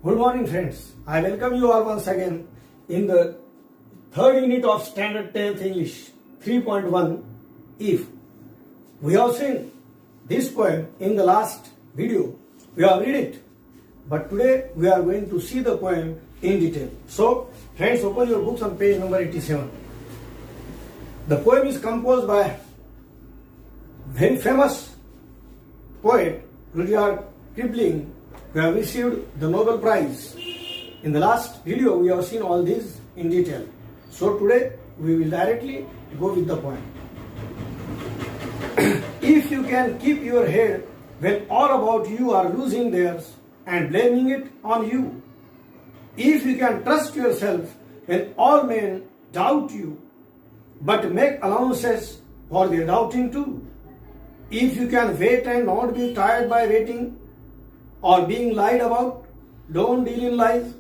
Good morning, friends. I welcome you all once again in the third unit of Standard 10th English 3.1 If. We have seen this poem in the last video. We have read it. But today we are going to see the poem in detail. So, friends, open your books on page number 87. The poem is composed by very famous poet Rudyard Kipling, who have received the Nobel Prize. In the last video, we have seen all these in detail. So today, we will directly go with the poem. If you can keep your head when all about you are losing theirs and blaming it on you, if you can trust yourself when all men doubt you, but make allowances for their doubting too, if you can wait and not be tired by waiting, or being lied about, don't deal in lies,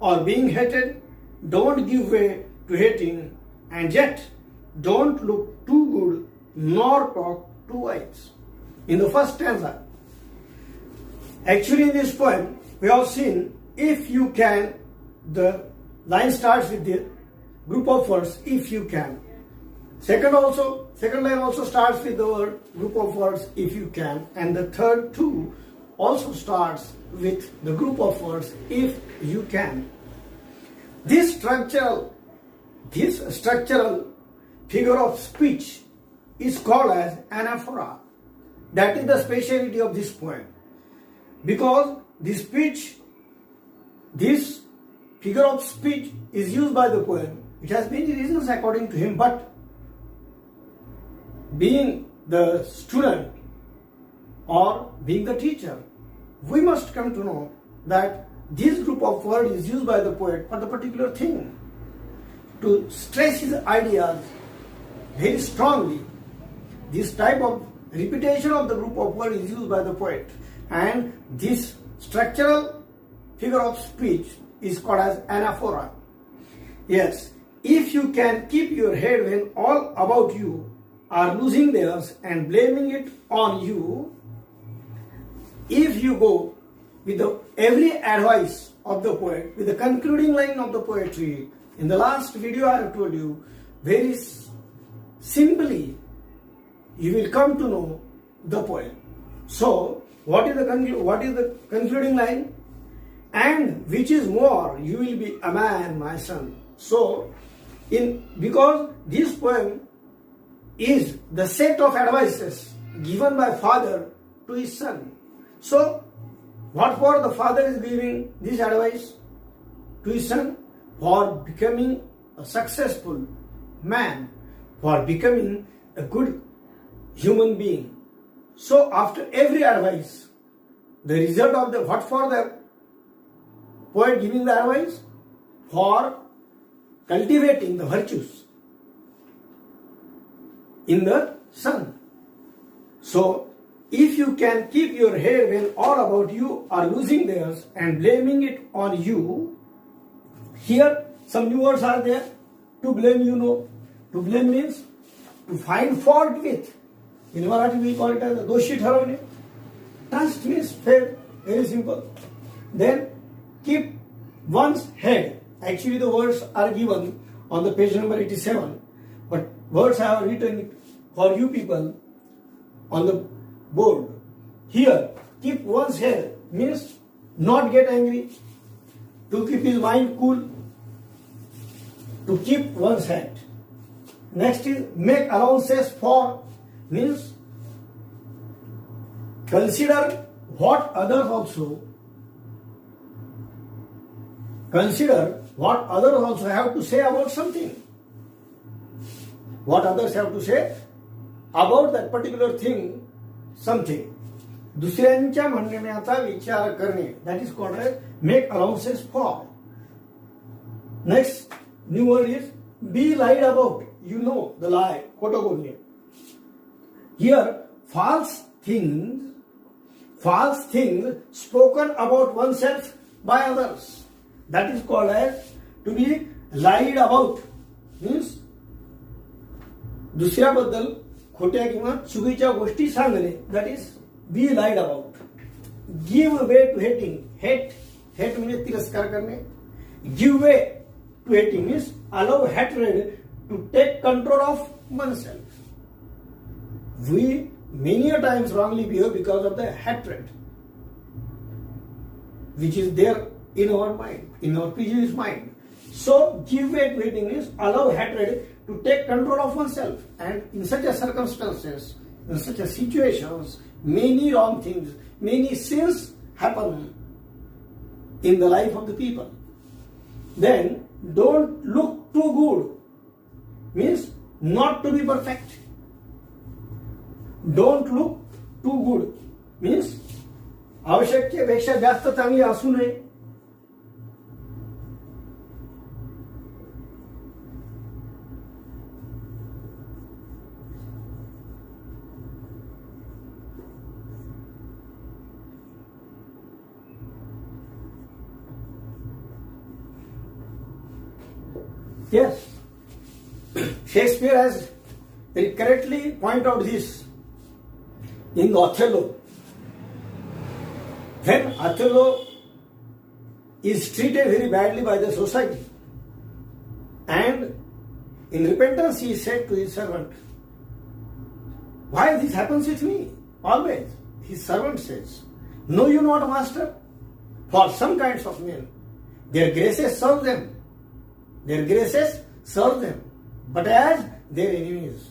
or being hated, don't give way to hating, and yet don't look too good nor talk too wise. In the first stanza, actually in this poem, we have seen if you can, the line starts with the group of words if you can. Second line also starts with the word group of words if you can, and the third two also starts with the group of words if you can. This structural figure of speech is called as anaphora. That is the speciality of this poem, because this figure of speech is used by the poem. It has many reasons according to him, but being the student or being the teacher, we must come to know that this group of words is used by the poet for the particular thing, to stress his ideas very strongly. This type of repetition of the group of words is used by the poet, and this structural figure of speech is called as anaphora. Yes, if you can keep your head when all about you are losing theirs and blaming it on you, if you go with every advice of the poet, with the concluding line of the poetry, in the last video I have told you, very simply, you will come to know the poem. So, what is the concluding line? And which is more, you will be a man, my son. So, because this poem is the set of advices given by father to his son. So, what for the father is giving this advice to his son? For becoming a successful man, for becoming a good human being. So, after every advice, the result of what for the poet giving the advice? For cultivating the virtues in the son. So, if you can keep your head when all about you are losing theirs and blaming it on you, here some new words are there. To blame, you know. To blame means to find fault with. In Marathi we call it as doshi ठरवणे. Trust means faith. Very simple. Then keep one's head. Actually the words are given on the page number 87. But words I have written for you people on the board. Here, keep one's head means not get angry, to keep his mind cool, to keep one's head. Next is make allowances for, means consider what others also have to say about something. What others have to say about that particular thing, something. दुसऱ्यांच्या म्हणण्याचा विचार करणे, that is called as make allowances for. Next new word is be lied about. You know the lie, खोटं बोलणे. Here false things spoken about oneself by others, that is called as to be lied about. Means दुसऱ्याबद्दल खोट्या किंवा चुकीच्या गोष्टी सांगणे, that is be lied about. Give way to hating. Hate hate म्हणजे तिरस्कार करणे. Give way to hating means allow hatred to take control of oneself. We many a times wrongly behave because of the hatred which is there in our mind, in our previous mind. So give way to hating is allow hatred to take control of oneself, and in such a circumstances, in such a situations, many wrong things, many sins happen in the life of the people. Then don't look too good means not to be perfect. Don't look too good means आवश्यकतेपेक्षा जास्त चांगली असू नये. Yes, Shakespeare has very correctly pointed out this in Othello. When Othello is treated very badly by the society, and in repentance he said to his servant, "Why this happens with me always?" His servant says, "Know you not, master? For some kinds of men, their graces serve them. Their graces serve them, but as their enemies."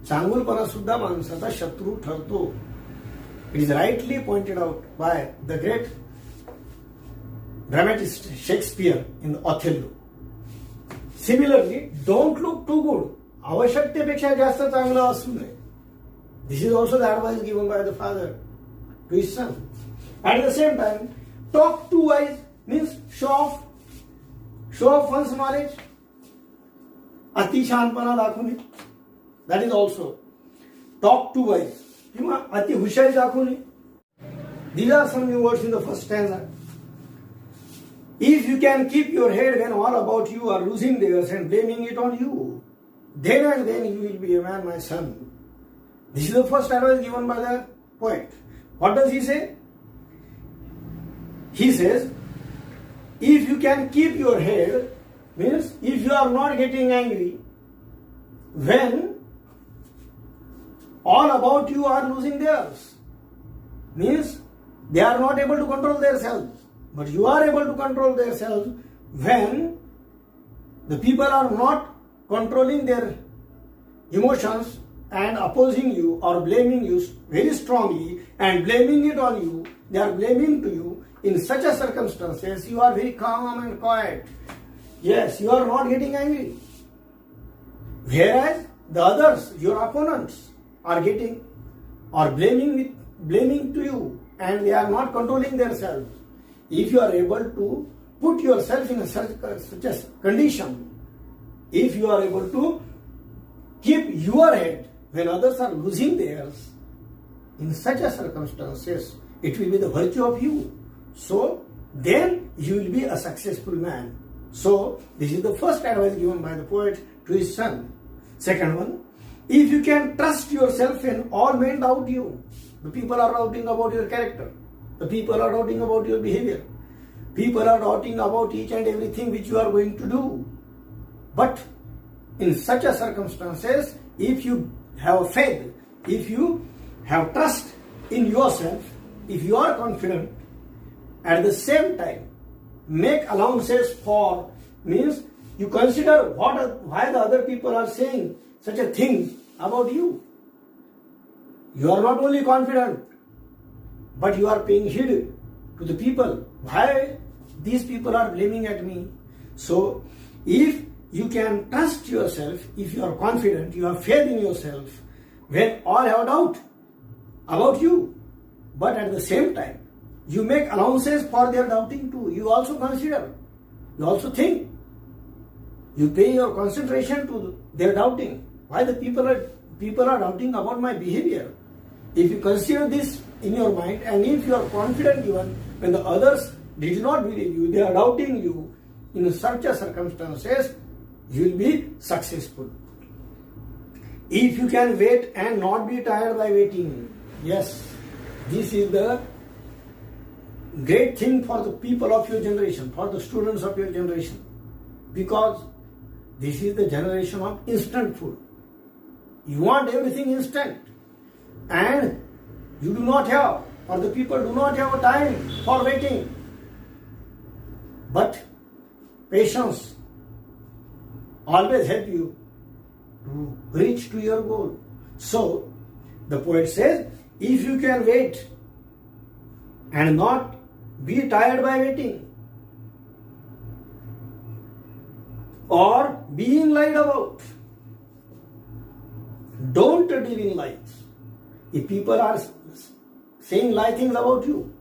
चांगुलपणा सुद्धा माणसाचा शत्रू ठरतो. It is rightly pointed out by the great dramatist Shakespeare in Othello. Similarly, don't look too good. आवश्यकतेपेक्षा जास्त चांगलं असू नये. This is also the advice given by the father to his son. At the same time, talk too wise means show off one's knowledge. अति शहाणपणा दाखवणे. That is also talk too wise. किंवा अति हुशारी दाखवणे. These are some new words in the first stanza. If you can keep your head when all about you are losing theirs and blaming it on you, then and then you will be a man, my son. This is the first advice given by the poet. What does he say? He says, if you can keep your head, means if you are not getting angry when all about you are losing theirs, means they are not able to control themselves, but you are able to control themselves when the people are not controlling their emotions and opposing you or blaming you very strongly and blaming it on you. They are blaming to you. In such a circumstances, you are very calm and quiet. Yes, you are not getting angry. Whereas the others, your opponents, are getting or blaming to you, and they are not controlling themselves. If you are able to put yourself in such a condition, if you are able to keep your head when others are losing theirs, in such a circumstances, it will be the virtue of you. So then you will be a successful man. So this is the first advice given by the poet to his son. Second one, if you can trust yourself when all men doubt you, the people are doubting about your character, the people are doubting about your behavior, people are doubting about each and everything which you are going to do. But in such a circumstances, if you have faith, if you have trust in yourself, if you are confident, at the same time make allowances for, means you consider why the other people are saying such a thing about you. You are not only confident, but you are paying heed to the people. Why these people are blaming at me? So if you can trust yourself, if you are confident, you have faith in yourself, when all have doubt about you, but at the same time you make allowances for their doubting too. You also consider, you also think, you pay your concentration to their doubting. Why the people are doubting about my behavior? If you consider this in your mind, and if you are confident even when the others did not believe you, they are doubting you, in such a circumstances, you will be successful. If you can wait and not be tired by waiting, yes, this is the great thing for the people of your generation, for the students of your generation, because this is the generation of instant food. You want everything instant, and you do not have, or the people do not have time for waiting. But patience always help you to reach to your goal. So the poet says, if you can wait and not be tired by waiting or being lied about, don't deal in lies. If people are saying lie things about you,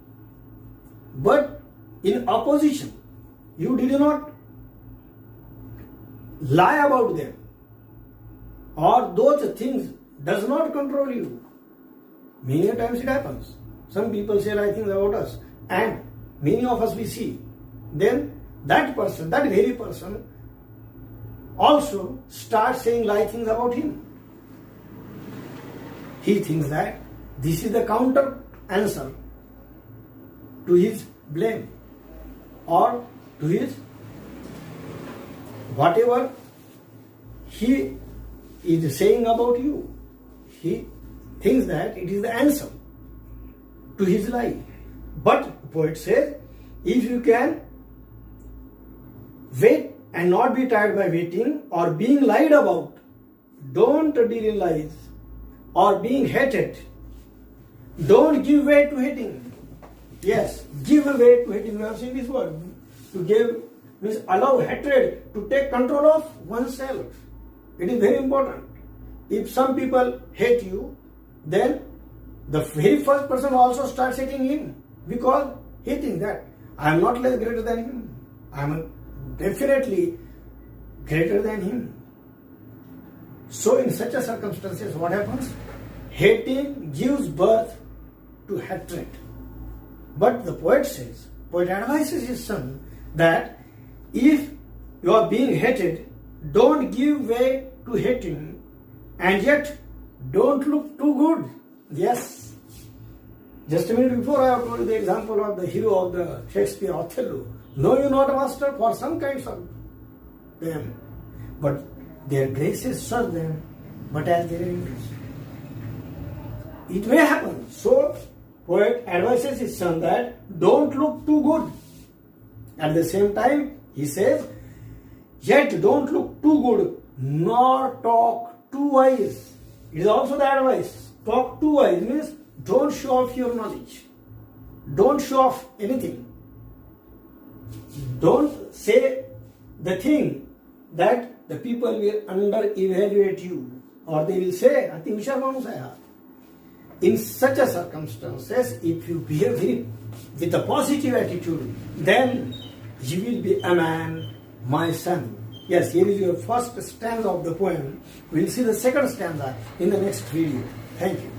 but in opposition, you did not lie about them, or those things does not control you. Many times it happens. Some people say lie things about us, and many of us we see. Then that person, that very person, also starts saying lie things about him. He thinks that this is the counter answer to his blame, or to his whatever he is saying about you. He thinks that it is the answer to his lie. But the poet says, if you can wait and not be tired by waiting or being lied about, don't deal in lies, or being hated, don't give way to hating. Yes, give way to hating. We have seen this word. To give means allow hatred to take control of oneself. It is very important. If some people hate you, then the very first person also starts hating him, because he thinks that I am not less greater than him. I am definitely greater than him. So in such a circumstances, what happens? Hating gives birth to hatred. But the poet says, poet advises his son that if you are being hated, don't give way to hating, and yet don't look too good. Yes. Just a minute before I have told you the example of the hero of the Shakespeare, Othello. Know you not, master, for some kinds of them, but their graces serve them, but as their enemies. It may happen. So, poet advises his son that don't look too good. At the same time, he says, yet don't look too good, nor talk too wise. It is also the advice. Talk too wise means don't show off your knowledge. Don't show off anything. Don't say the thing that the people will under-evaluate you, or they will say, I think in such a circumstances, if you behave with a positive attitude, then you will be a man, my son. Yes, here is your first stanza of the poem. We will see the second stanza in the next video. Thank you.